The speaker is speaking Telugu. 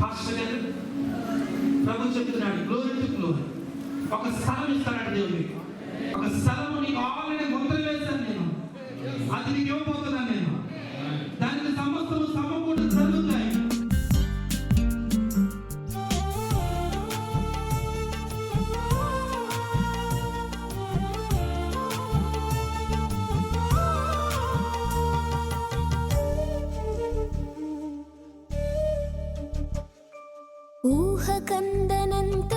పాస్టర్ గారు ప్రభు చెప్తున్నాడు, గ్లోరీ టు గ్లోరీ. ఒక స్థలం ఇస్తాడు దేవుడు. ఒక స్థలం నీకు ఆల్రెడీ ముద్ర వేశాను నేను, అది నీకు ఇవ్వబోతున్నాను నేను. దానికి సమస్తము సమకూడి జరుగుతాయి. ఊహ కందనంత